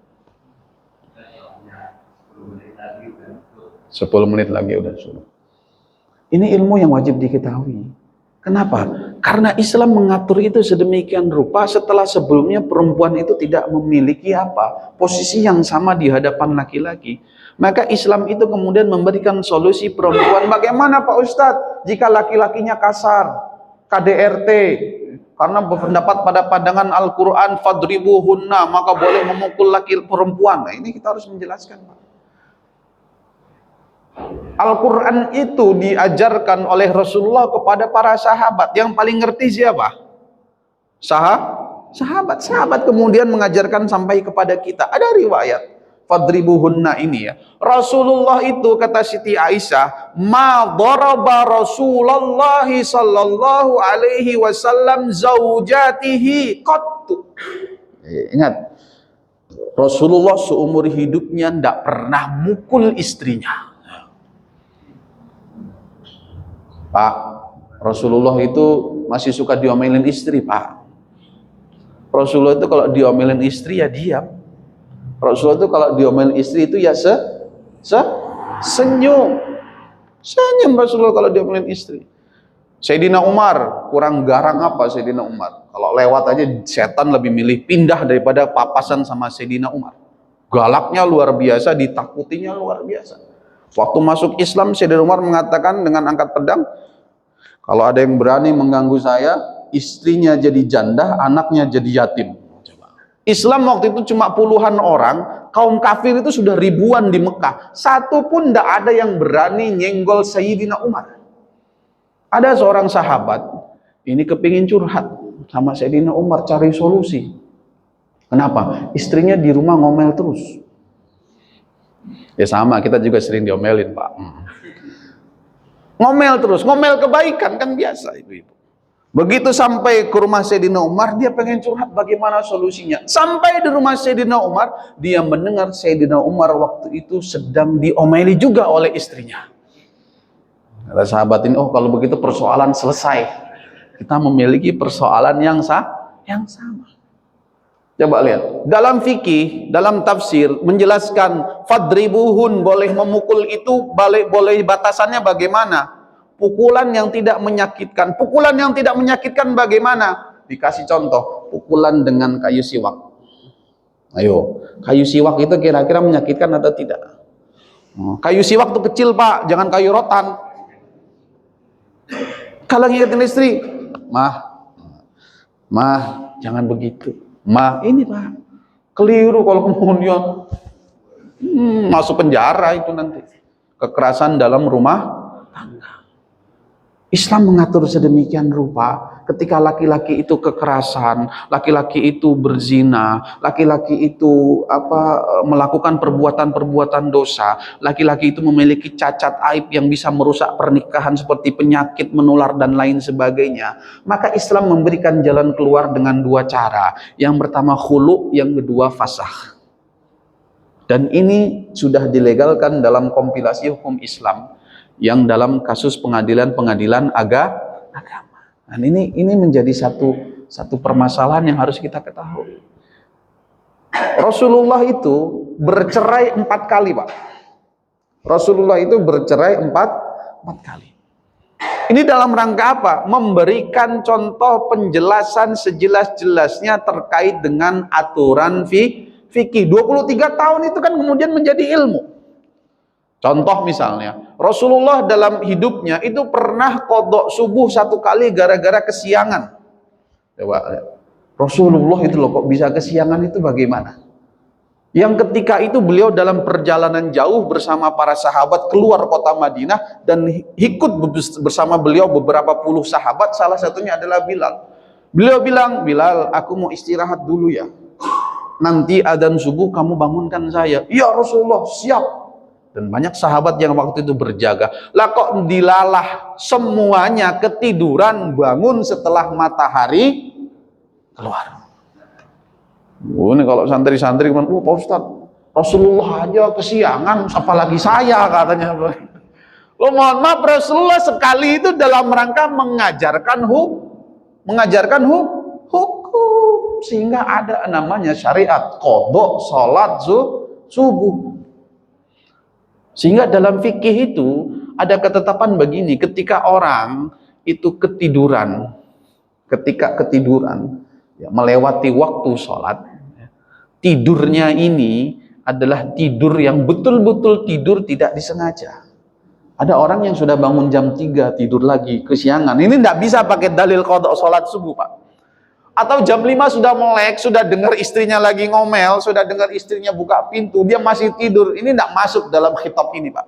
10 menit lagi udah suruh. Ini ilmu yang wajib diketahui. Kenapa? Karena Islam mengatur itu sedemikian rupa setelah sebelumnya perempuan itu tidak memiliki posisi yang sama di hadapan laki-laki. Maka Islam itu kemudian memberikan solusi perempuan. Bagaimana Pak Ustadz jika laki-lakinya kasar, KDRT, karena berpendapat pada pandangan Al-Quran fadribuhunna, maka boleh memukul laki perempuan. Nah, ini kita harus menjelaskan, Pak. Al-Quran itu diajarkan oleh Rasulullah kepada para sahabat. Yang paling ngerti siapa? Sahabat. Sahabat kemudian mengajarkan sampai kepada kita. Ada riwayat fadribuhunna ini ya. Rasulullah itu, kata Siti Aisyah, ma daraba Rasulullah sallallahu alaihi wasallam zaujatihi qattu. Ingat, Rasulullah seumur hidupnya tidak pernah mukul istrinya. Pak, Rasulullah itu masih suka diomelin istri, Pak. Rasulullah itu kalau diomelin istri ya diam. Rasulullah itu kalau diomelin istri itu ya senyum. Senyum Rasulullah kalau diomelin istri. Sayyidina Umar, kurang garang apa Sayyidina Umar? Kalau lewat aja setan lebih milih pindah daripada papasan sama Sayyidina Umar. Galaknya luar biasa, ditakutinya luar biasa. Waktu masuk Islam, Sayyidina Umar mengatakan dengan angkat pedang, kalau ada yang berani mengganggu saya, istrinya jadi janda, anaknya jadi yatim. Islam waktu itu cuma puluhan orang, kaum kafir itu sudah ribuan di Mekah. Satu pun tidak ada yang berani nyenggol Sayyidina Umar. Ada seorang sahabat, ini kepingin curhat sama Sayyidina Umar, cari solusi. Kenapa? Istrinya di rumah ngomel terus. Ya sama, kita juga sering diomelin, Pak. Ngomel terus, ngomel kebaikan kan biasa ibu-ibu. Begitu sampai ke rumah Sayyidina Umar, dia pengen curhat bagaimana solusinya. Sampai di rumah Sayyidina Umar, dia mendengar Sayyidina Umar waktu itu sedang diomeli juga oleh istrinya. Kata sahabat ini, kalau begitu persoalan selesai. Kita memiliki persoalan yang sama. Coba lihat, dalam fikih, dalam tafsir menjelaskan fadribuhun, boleh memukul itu, boleh batasannya bagaimana? Pukulan yang tidak menyakitkan. Pukulan yang tidak menyakitkan bagaimana? Dikasih contoh, pukulan dengan kayu siwak. Ayo, kayu siwak itu kira-kira menyakitkan atau tidak? Kayu siwak itu kecil, Pak, jangan kayu rotan. Kalau ngingetin istri, mah, jangan begitu. Ini Pak, keliru kalau kemudian masuk penjara itu nanti. Kekerasan dalam rumah tangga. Islam mengatur sedemikian rupa, ketika laki-laki itu kekerasan, laki-laki itu berzina, laki-laki itu melakukan perbuatan-perbuatan dosa, laki-laki itu memiliki cacat aib yang bisa merusak pernikahan seperti penyakit menular dan lain sebagainya, maka Islam memberikan jalan keluar dengan 2 cara. Yang pertama khulu, yang kedua fasakh. Dan ini sudah dilegalkan dalam kompilasi hukum Islam yang dalam kasus pengadilan agama. Dan ini menjadi satu permasalahan yang harus kita ketahui. Rasulullah itu bercerai 4 kali, Pak. Rasulullah itu bercerai 4 kali. Ini dalam rangka apa? Memberikan contoh penjelasan sejelas-jelasnya terkait dengan aturan fikih. 23 tahun itu kan kemudian menjadi ilmu. Contoh misalnya, Rasulullah dalam hidupnya itu pernah qadha subuh 1 kali gara-gara kesiangan. Coba lihat. Rasulullah itu loh kok bisa kesiangan itu bagaimana? Yang ketika itu beliau dalam perjalanan jauh bersama para sahabat keluar kota Madinah dan ikut bersama beliau beberapa puluh sahabat, salah satunya adalah Bilal. Beliau bilang, "Bilal, aku mau istirahat dulu ya. Nanti adzan subuh kamu bangunkan saya." "Ya Rasulullah, siap." Dan banyak sahabat yang waktu itu berjaga. Lah kok dilalah semuanya ketiduran bangun setelah matahari keluar. Ini kalau santri-santri kan, Pak Ustadz, Rasulullah aja kesiangan, apalagi saya katanya. Lo mohon maaf, Rasulullah sekali itu dalam rangka mengajarkan hukum, sehingga ada namanya syariat qadha salat subuh. Sehingga dalam fikih itu ada ketetapan begini, ketika orang itu ketiduran, ya, melewati waktu sholat, tidurnya ini adalah tidur yang betul-betul tidur tidak disengaja. Ada orang yang sudah bangun jam 3 tidur lagi kesiangan. Ini tidak bisa pakai dalil qadha sholat subuh, Pak. Atau jam 5 sudah melek, sudah dengar istrinya lagi ngomel, sudah dengar istrinya buka pintu, dia masih tidur. Ini tidak masuk dalam khitab ini, Pak.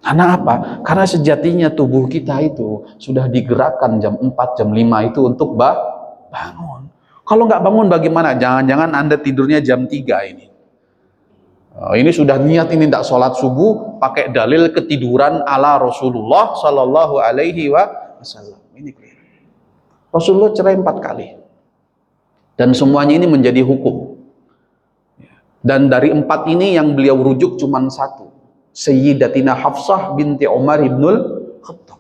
Karena apa? Karena sejatinya tubuh kita itu sudah digerakkan jam 4, jam 5 itu untuk bangun. Kalau nggak bangun bagaimana? Jangan-jangan Anda tidurnya jam 3 ini. Ini sudah niat ini tidak sholat subuh, pakai dalil ketiduran ala Rasulullah Sallallahu Alaihi Wasallam. Ini clear. Rasulullah cerai 4 kali. Dan semuanya ini menjadi hukum. Dan dari 4 ini yang beliau rujuk cuma 1. Sayyidatina Hafsah binti Umar ibnul Khattab.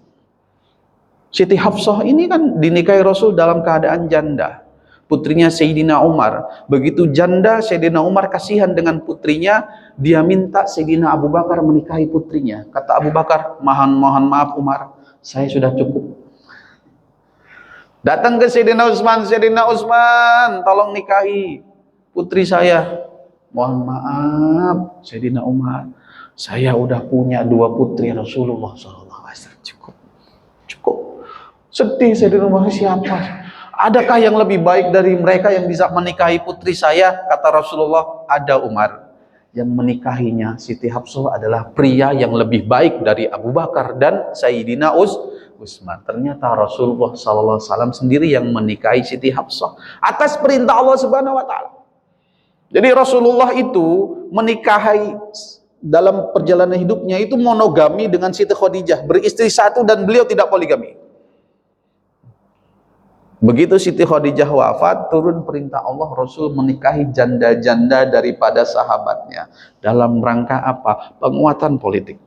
Siti Hafsah ini kan dinikahi Rasul dalam keadaan janda. Putrinya Sayyidina Umar. Begitu janda, Sayyidina Umar kasihan dengan putrinya. Dia minta Sayyidina Abu Bakar menikahi putrinya. Kata Abu Bakar, mohon maaf Umar, saya sudah cukup. Datang ke Sayyidina Utsman, tolong nikahi putri saya. Mohon maaf Sayyidina Umar, saya udah punya 2 putri Rasulullah SAW. Cukup. Sedih Sayyidina Umar, siapa? Adakah yang lebih baik dari mereka yang bisa menikahi putri saya? Kata Rasulullah, ada Umar. Yang menikahinya Siti Hafsah adalah pria yang lebih baik dari Abu Bakar dan Sayyidina Utsman. Ternyata Rasulullah SAW sendiri yang menikahi Siti Hafsah atas perintah Allah Subhanahu Wa Taala. Jadi Rasulullah itu menikahi dalam perjalanan hidupnya itu monogami dengan Siti Khadijah, beristri 1 dan beliau tidak poligami. Begitu Siti Khadijah wafat, turun perintah Allah, Rasul menikahi janda-janda daripada sahabatnya. Dalam rangka apa? Penguatan politik.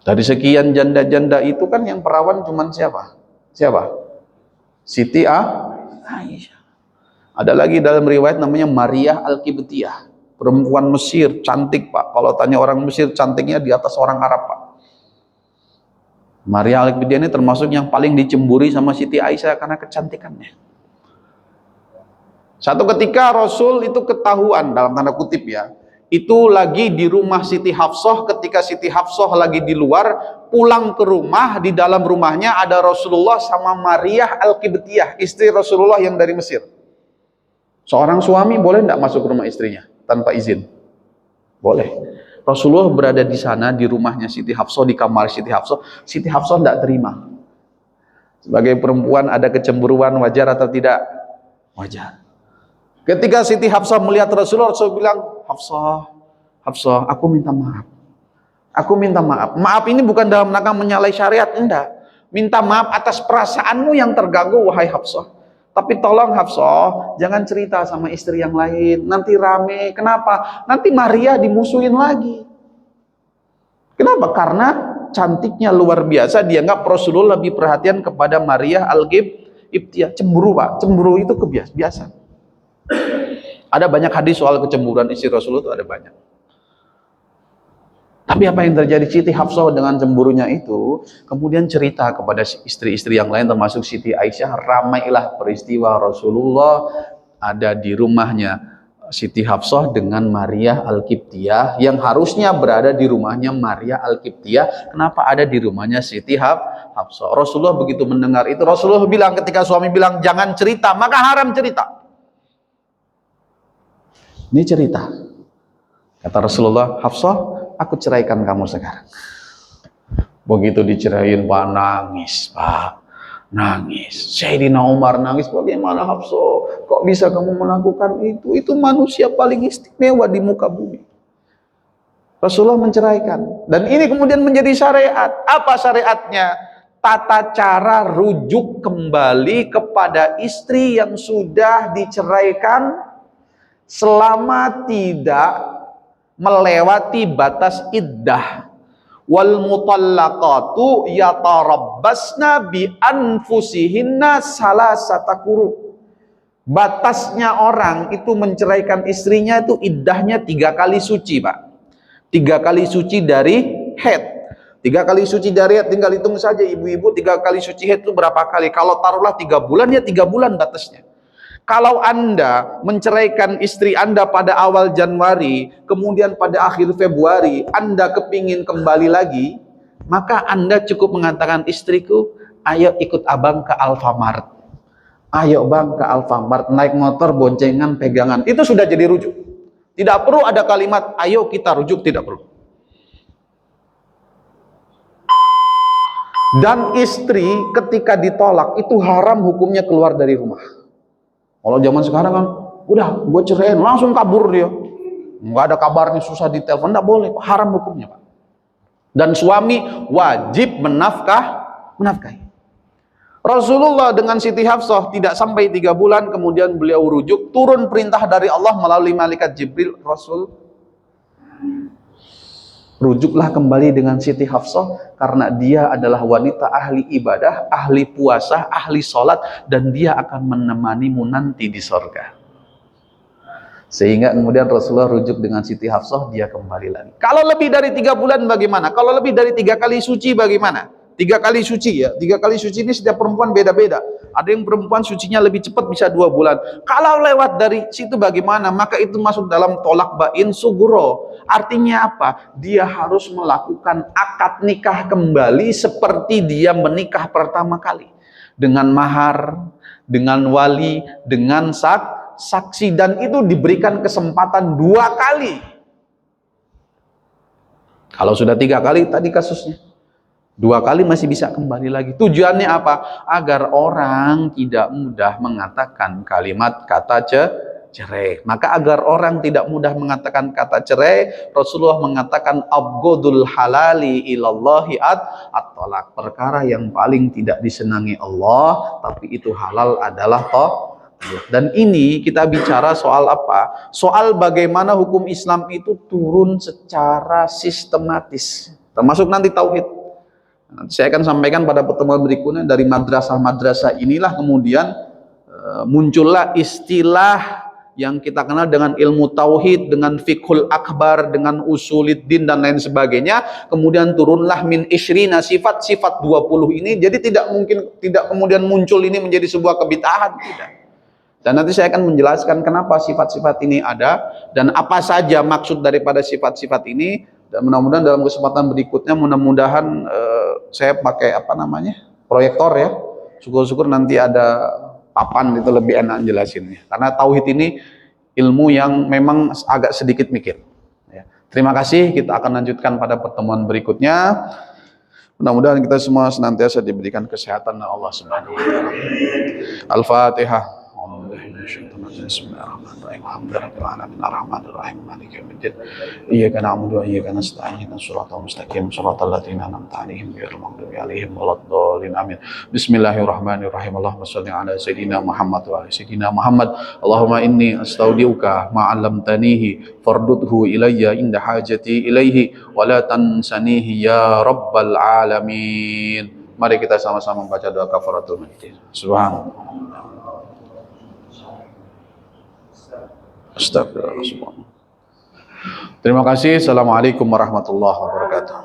Dari sekian janda-janda itu kan yang perawan cuman siapa? Siti Aisyah. Ada lagi dalam riwayat namanya Maria Al-Qibtiyah. Perempuan Mesir, cantik Pak. Kalau tanya orang Mesir, cantiknya di atas orang Arab Pak. Maria Al-Qibtiyah ini termasuk yang paling dicemburi sama Siti Aisyah karena kecantikannya. Satu ketika Rasul itu ketahuan, dalam tanda kutip ya, itu lagi di rumah Siti Hafsah. Ketika Siti Hafsah lagi di luar, pulang ke rumah, di dalam rumahnya ada Rasulullah sama Maria Al-Qibtiyah, istri Rasulullah yang dari Mesir. Seorang suami boleh tidak masuk ke rumah istrinya tanpa izin? Boleh. Rasulullah berada di sana, di rumahnya Siti Hafsah, di kamar Siti Hafsah. Siti Hafsah tidak terima. Sebagai perempuan ada kecemburuan, wajar atau tidak? Wajar. Ketika Siti Hafsah melihat Rasulullah, Rasul bilang, Hafsah, aku minta maaf. Aku minta maaf. Maaf ini bukan dalam rangka menyalahi syariat, enggak. Minta maaf atas perasaanmu yang terganggu, wahai Hafsah. Tapi tolong Hafsah, jangan cerita sama istri yang lain. Nanti rame. Kenapa? Nanti Maria dimusuhin lagi. Kenapa? Karena cantiknya luar biasa. Dianggap Rasulullah lebih perhatian kepada Maria Al-Qibtiyah. Cemburu, Pak. Cemburu itu kebiasaan. Ada banyak hadis soal kecemburuan istri Rasulullah, itu ada banyak. Tapi apa yang terjadi? Siti Hafsah dengan cemburunya itu kemudian cerita kepada istri-istri yang lain termasuk Siti Aisyah. Ramailah peristiwa Rasulullah ada di rumahnya Siti Hafsah dengan Maria Al-Qibtiyah yang harusnya berada di rumahnya Maria Al-Qibtiyah. Kenapa ada di rumahnya Siti Hafsah? Rasulullah begitu mendengar itu, Rasulullah bilang ketika suami bilang jangan cerita, maka haram cerita. Ini cerita. Kata Rasulullah, Hafsah, aku ceraikan kamu sekarang. Begitu diceraiin, Pak, nangis, Pak. Nangis. Sayyidina Umar nangis, bagaimana Hafsah? Kok bisa kamu melakukan itu? Itu manusia paling istimewa di muka bumi. Rasulullah menceraikan. Dan ini kemudian menjadi syariat. Apa syariatnya? Tata cara rujuk kembali kepada istri yang sudah diceraikan selama tidak melewati batas iddah. Wal mutallaqatu yatarabbasna bi anfusihinna salasata quru. Batasnya orang itu menceraikan istrinya itu iddahnya 3 kali suci, Pak. 3 kali suci dari haid. 3 kali suci dari haid, tinggal hitung saja ibu-ibu, 3 kali suci haid itu berapa kali? Kalau taruhlah 3 bulan, ya 3 bulan batasnya. Kalau Anda menceraikan istri Anda pada awal Januari, kemudian pada akhir Februari, Anda kepingin kembali lagi, maka Anda cukup mengatakan, istriku, ayo ikut abang ke Alfamart. Ayo bang ke Alfamart, naik motor, boncengan, pegangan. Itu sudah jadi rujuk. Tidak perlu ada kalimat, ayo kita rujuk, tidak perlu. Dan istri ketika ditolak, itu haram hukumnya keluar dari rumah. Kalau zaman sekarang kan, udah gue ceraiin, langsung kabur dia. Nggak ada kabarnya, susah ditelepon, nggak boleh, haram hukumnya, Pak. Dan suami wajib menafkahi. Rasulullah dengan Siti Hafsah tidak sampai 3 bulan, kemudian beliau rujuk, turun perintah dari Allah melalui malaikat Jibril, Rasul rujuklah kembali dengan Siti Hafsah karena dia adalah wanita ahli ibadah, ahli puasa, ahli sholat, dan dia akan menemanimu nanti di sorga. Sehingga kemudian Rasulullah rujuk dengan Siti Hafsah, dia kembali lagi. Kalau lebih dari 3 bulan bagaimana? Kalau lebih dari 3 kali suci bagaimana? 3 kali suci ya, 3 kali suci ini setiap perempuan beda-beda. Ada yang perempuan sucinya lebih cepat, bisa 2 bulan. Kalau lewat dari situ bagaimana? Maka itu masuk dalam tolak bain sugro. Artinya apa? Dia harus melakukan akad nikah kembali seperti dia menikah pertama kali. Dengan mahar, dengan wali, dengan saksi. Dan itu diberikan kesempatan 2 kali. Kalau sudah 3 kali tadi kasusnya, 2 kali masih bisa kembali lagi. Tujuannya apa? Agar orang tidak mudah mengatakan kalimat kata cerai. Maka agar orang tidak mudah mengatakan kata cerai, Rasulullah mengatakan abghadul halali ilallahi at-talaq. Perkara yang paling tidak disenangi Allah, tapi itu halal adalah talak. Dan ini kita bicara soal apa? Soal bagaimana hukum Islam itu turun secara sistematis. Termasuk nanti tauhid. Saya akan sampaikan pada pertemuan berikutnya. Dari madrasah-madrasah inilah kemudian muncullah istilah yang kita kenal dengan ilmu tauhid, dengan fiqhul akbar, dengan usuluddin dan lain sebagainya. Kemudian turunlah min isyrina sifat 20 ini. Jadi tidak kemudian muncul ini menjadi sebuah kebid'ahan, tidak. Dan nanti saya akan menjelaskan kenapa sifat-sifat ini ada dan apa saja maksud daripada sifat-sifat ini. Dan mudah-mudahan dalam kesempatan berikutnya, mudah-mudahan saya pakai proyektor ya. Syukur-syukur nanti ada papan, itu lebih enak jelasinnya. Karena tauhid ini ilmu yang memang agak sedikit mikir. Ya. Terima kasih, kita akan lanjutkan pada pertemuan berikutnya. Mudah-mudahan kita semua senantiasa diberikan kesehatan oleh Allah Subhanahu wa taala. Al-Fatihah. billahi minasyaitonir rajim. Bismillahirrahmanirrahim. Alhamdulillahirabbil alamin arrahmanir rahim maliki yaumiddin. Iyyaka na'budu wa iyyaka nasta'in ihdinas siratal mustaqim siratal ladzina an'amta 'alaihim ghairil maghdubi 'alaihim waladdallin. Amin. Bismillahirrahmanirrahim. Allahumma shalli ala sayyidina Muhammad wa ala sayyidina Muhammad. Allahumma inni astaudiuka ma 'allamtanihi fardudhu ilayya inda hajati ilaihi wa la tansanihi ya rabbal alamin. Mari kita sama-sama membaca doa kafaratul majlis. Subhanallah. Astagfirullah. Terima kasih. Assalamualaikum warahmatullahi wabarakatuh.